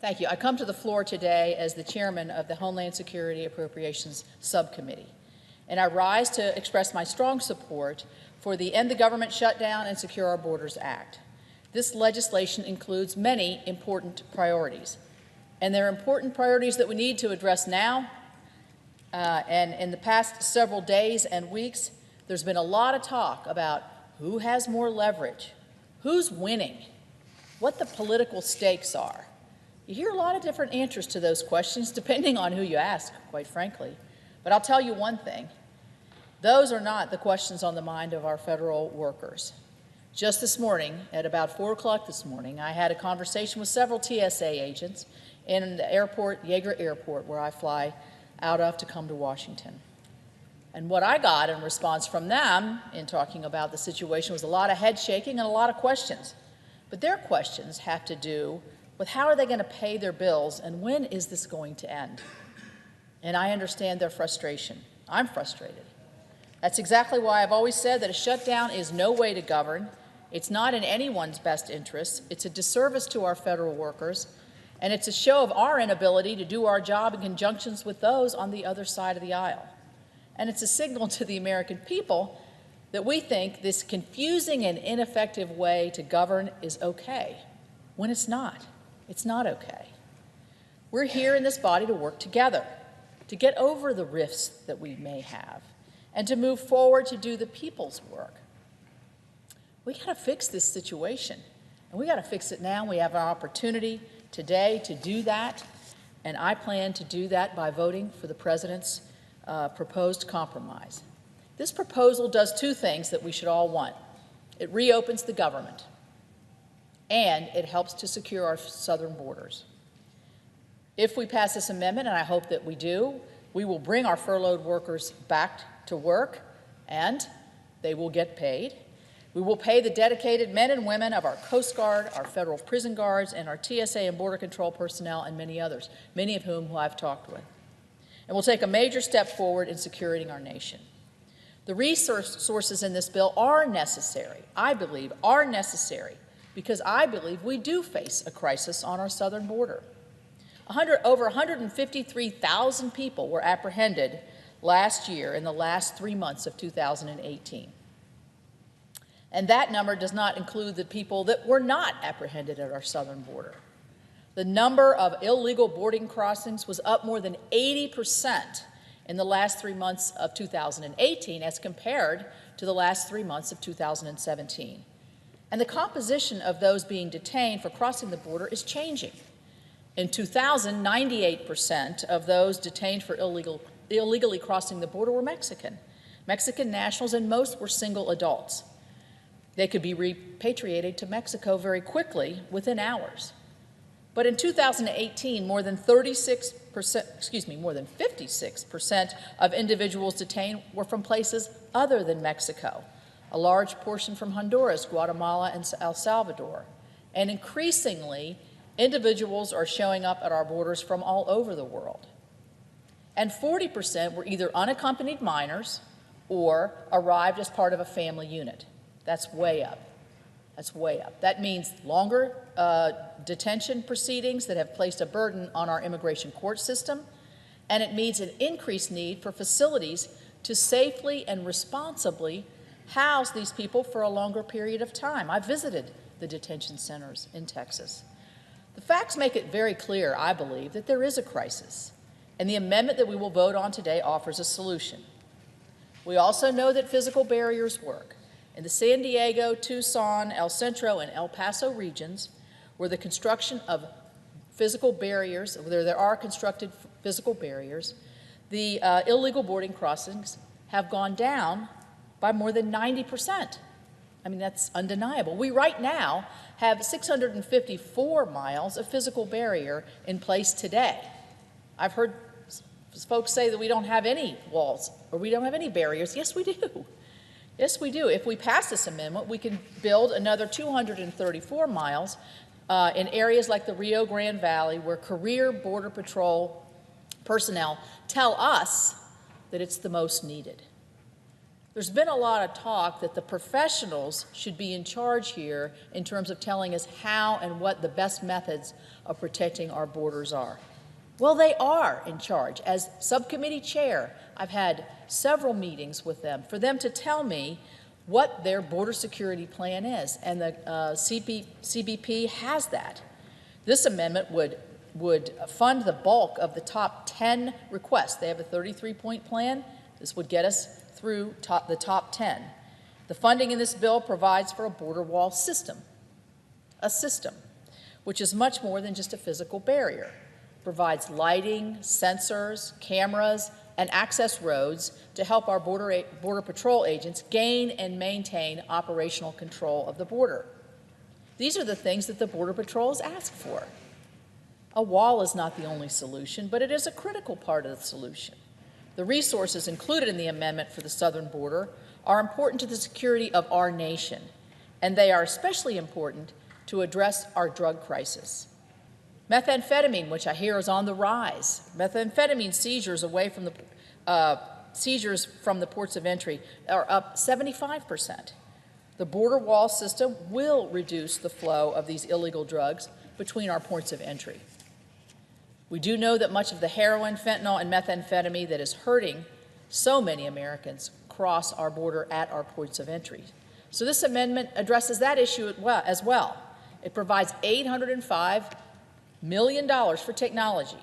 Thank you. I come to the floor today as the chairman of the Homeland Security Appropriations Subcommittee, and I rise to express my strong support for the End the Government Shutdown and Secure Our Borders Act. This legislation includes many important priorities, and they're important priorities that we need to address now. And in the past several days and weeks, there's been a lot of talk about who has more leverage, who's winning, what the political stakes are. You hear a lot of different answers to those questions, depending on who you ask, quite frankly. But I'll tell you one thing. Those are not the questions on the mind of our federal workers. Just this morning, at about 4 o'clock this morning, I had a conversation with several TSA agents in the airport, Yeager Airport, where I fly out of to come to Washington. And what I got in response from them in talking about the situation was a lot of head shaking and a lot of questions. But their questions have to do with how are they going to pay their bills and when is this going to end? And I understand their frustration. I'm frustrated. That's exactly why I've always said that a shutdown is no way to govern. It's not in anyone's best interest. It's a disservice to our federal workers, and it's a show of our inability to do our job in conjunction with those on the other side of the aisle. And it's a signal to the American people that we think this confusing and ineffective way to govern is okay, when it's not. It's not okay. We're here in this body to work together, to get over the rifts that we may have, and to move forward to do the people's work. We got to fix this situation, and we got to fix it now. We have an opportunity today to do that, and I plan to do that by voting for the President's proposed compromise. This proposal does two things that we should all want. It reopens the government, and it helps to secure our southern borders. If we pass this amendment, and I hope that we do, we will bring our furloughed workers back to work, and they will get paid. We will pay the dedicated men and women of our Coast Guard, our federal prison guards, and our TSA and Border Control personnel, and many others, many of whom I've talked with. And we'll take a major step forward in securing our nation. The resources in this bill are necessary, I believe, are necessary, because I believe we do face a crisis on our southern border. Over 153,000 people were apprehended last year in the last 3 months of 2018. And that number does not include the people that were not apprehended at our southern border. The number of illegal boarding crossings was up more than 80% in the last 3 months of 2018 as compared to the last 3 months of 2017. And the composition of those being detained for crossing the border is changing. In 2000, 98% of those detained for illegally crossing the border were Mexican nationals, and most were single adults. They could be repatriated to Mexico very quickly, within hours. But in 2018, more than 56% of individuals detained were from places other than Mexico, a large portion from Honduras, Guatemala, and El Salvador. And increasingly, individuals are showing up at our borders from all over the world. And 40% were either unaccompanied minors or arrived as part of a family unit. That's way up. That's way up. That means longer detention proceedings that have placed a burden on our immigration court system, and it means an increased need for facilities to safely and responsibly house these people for a longer period of time. I visited the detention centers in Texas. The facts make it very clear, I believe, that there is a crisis, and the amendment that we will vote on today offers a solution. We also know that physical barriers work. In the San Diego, Tucson, El Centro, and El Paso regions, where the construction of physical barriers, where there are constructed physical barriers, the illegal boarding crossings have gone down by more than 90%. I mean, that's undeniable. We right now have 654 miles of physical barrier in place today. I've heard folks say that we don't have any walls or we don't have any barriers. Yes, we do. Yes, we do. If we pass this amendment, we can build another 234 miles in areas like the Rio Grande Valley, where career Border Patrol personnel tell us that it's the most needed. There's been a lot of talk that the professionals should be in charge here in terms of telling us how and what the best methods of protecting our borders are. Well, they are in charge. As subcommittee chair, I've had several meetings with them for them to tell me what their border security plan is, and the CBP has that. This amendment would fund the bulk of the top 10 requests. They have a 33-point plan. This would get us through the top 10. The funding in this bill provides for a border wall system, which is much more than just a physical barrier. It provides lighting, sensors, cameras, and access roads to help our Border Patrol agents gain and maintain operational control of the border. These are the things that the Border Patrols ask for. A wall is not the only solution, but it is a critical part of the solution. The resources included in the amendment for the southern border are important to the security of our nation, and they are especially important to address our drug crisis. Methamphetamine, which I hear is on the rise. Methamphetamine seizures from the ports of entry are up 75%. The border wall system will reduce the flow of these illegal drugs between our ports of entry. We do know that much of the heroin, fentanyl, and methamphetamine that is hurting so many Americans cross our border at our ports of entry. So this amendment addresses that issue as well. It provides $805 million for technology,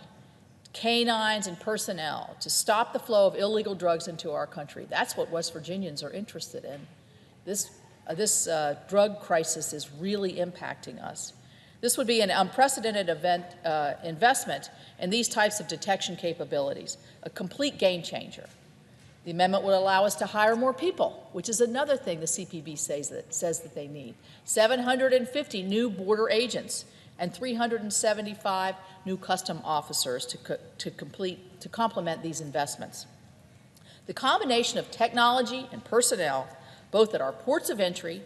canines, and personnel to stop the flow of illegal drugs into our country. That's what West Virginians are interested in. This drug crisis is really impacting us. This would be an unprecedented investment in these types of detection capabilities, a complete game changer. The amendment would allow us to hire more people, which is another thing the CPB says that they need. 750 new border agents and 375 new custom officers to complement these investments. The combination of technology and personnel, both at our ports of entry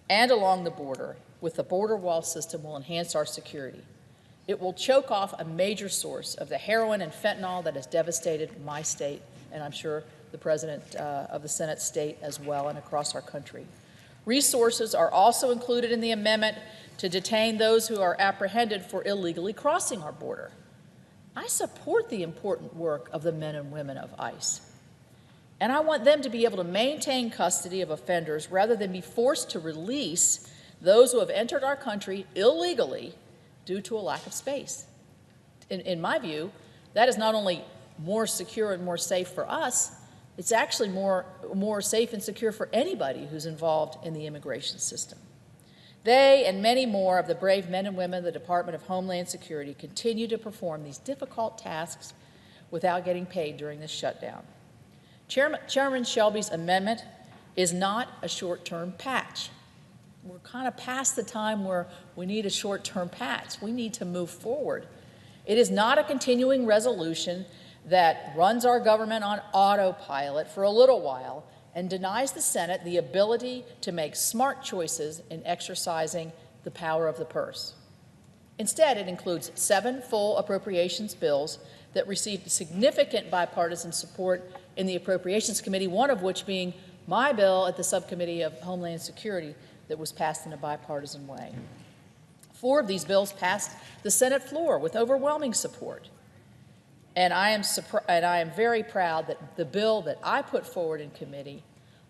and along the border, with the border wall system will enhance our security. It will choke off a major source of the heroin and fentanyl that has devastated my state, and I'm sure the President of the Senate state as well, and across our country. Resources are also included in the amendment to detain those who are apprehended for illegally crossing our border. I support the important work of the men and women of ICE, and I want them to be able to maintain custody of offenders rather than be forced to release those who have entered our country illegally due to a lack of space. In my view, that is not only more secure and more safe for us, it's actually more safe and secure for anybody who's involved in the immigration system. They and many more of the brave men and women of the Department of Homeland Security continue to perform these difficult tasks without getting paid during this shutdown. Chairman Shelby's amendment is not a short-term patch. We're kind of past the time where we need a short-term patch. We need to move forward. It is not a continuing resolution that runs our government on autopilot for a little while and denies the Senate the ability to make smart choices in exercising the power of the purse. Instead, it includes 7 full appropriations bills that received significant bipartisan support in the Appropriations Committee, one of which being my bill at the Subcommittee of Homeland Security that was passed in a bipartisan way. 4 of these bills passed the Senate floor with overwhelming support. And I am very proud that the bill that I put forward in committee,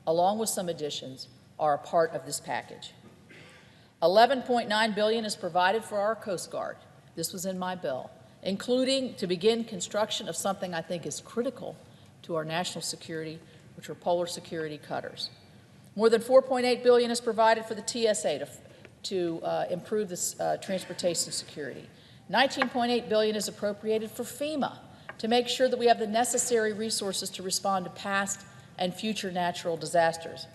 along with some additions, are a part of this package. $11.9 billion is provided for our Coast Guard. This was in my bill, including to begin construction of something I think is critical to our national security, which are polar security cutters. More than $4.8 billion is provided for the TSA to improve this transportation security. $19.8 billion is appropriated for FEMA to make sure that we have the necessary resources to respond to past and future natural disasters.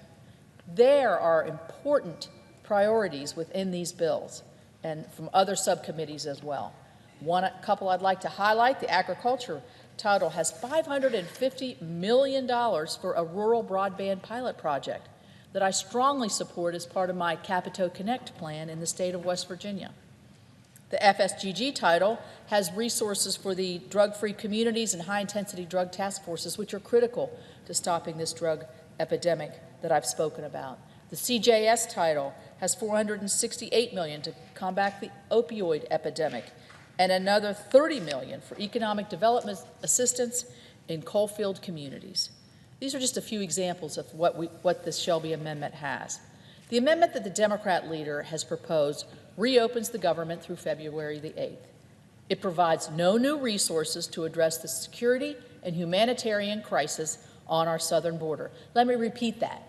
There are important priorities within these bills and from other subcommittees as well. One couple I'd like to highlight, the agriculture title has $550 million for a rural broadband pilot project that I strongly support as part of my Capito Connect plan in the state of West Virginia. The FSGG title has resources for the drug-free communities and high-intensity drug task forces, which are critical to stopping this drug epidemic that I've spoken about. The CJS title has $468 million to combat the opioid epidemic and another $30 million for economic development assistance in coalfield communities. These are just a few examples of what this Shelby Amendment has. The amendment that the Democrat leader has proposed reopens the government through February the 8th. It provides no new resources to address the security and humanitarian crisis on our southern border. Let me repeat that.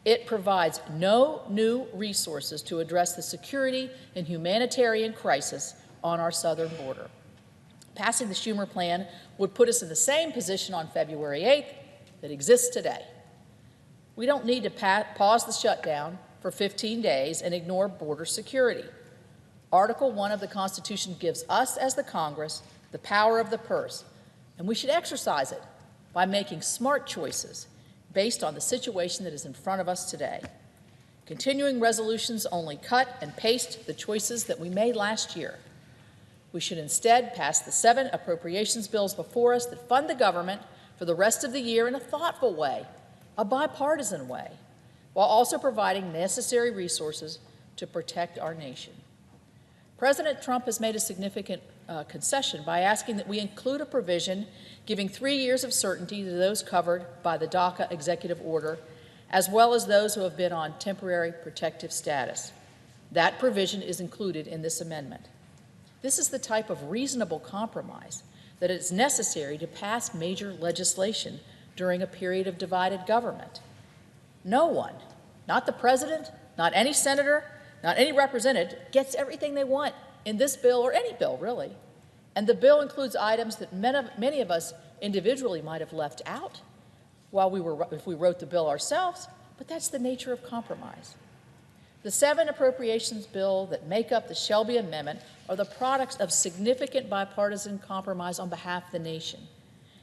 It provides no new resources to address the security and humanitarian crisis on our southern border. Passing the Schumer plan would put us in the same position on February 8th that exists today. We don't need to pause the shutdown for 15 days and ignore border security. Article 1 of the Constitution gives us, as the Congress, the power of the purse, and we should exercise it by making smart choices based on the situation that is in front of us today. Continuing resolutions only cut and paste the choices that we made last year. We should instead pass the 7 appropriations bills before us that fund the government for the rest of the year in a thoughtful way, a bipartisan way, while also providing necessary resources to protect our nation. President Trump has made a significant concession by asking that we include a provision giving 3 years of certainty to those covered by the DACA executive order, as well as those who have been on temporary protective status. That provision is included in this amendment. This is the type of reasonable compromise that is necessary to pass major legislation during a period of divided government. No one, not the president, not any senator, not any representative, gets everything they want in this bill or any bill, really. And the bill includes items that many of us individually might have left out if we wrote the bill ourselves, but that's the nature of compromise. The 7 appropriations bill that make up the Shelby Amendment are the products of significant bipartisan compromise on behalf of the nation.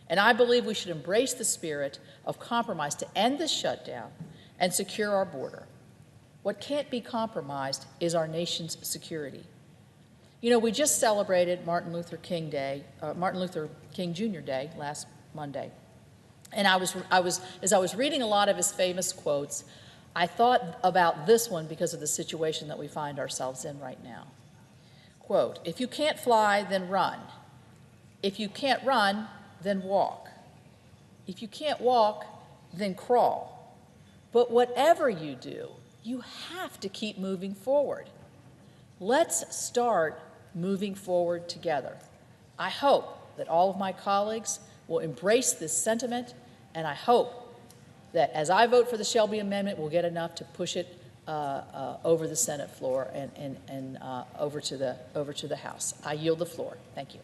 And I believe we should embrace the spirit of compromise to end this shutdown and secure our border. What can't be compromised is our nation's security. You know, we just celebrated Martin Luther King Jr. Day last Monday. And as I was reading a lot of his famous quotes, I thought about this one because of the situation that we find ourselves in right now. Quote, "If you can't fly, then run. If you can't run, then walk. If you can't walk, then crawl. But whatever you do, you have to keep moving forward. Let's start moving forward together." I hope that all of my colleagues will embrace this sentiment, and I hope that as I vote for the Shelby Amendment, we'll get enough to push it over the Senate floor and over to the House. I yield the floor. Thank you.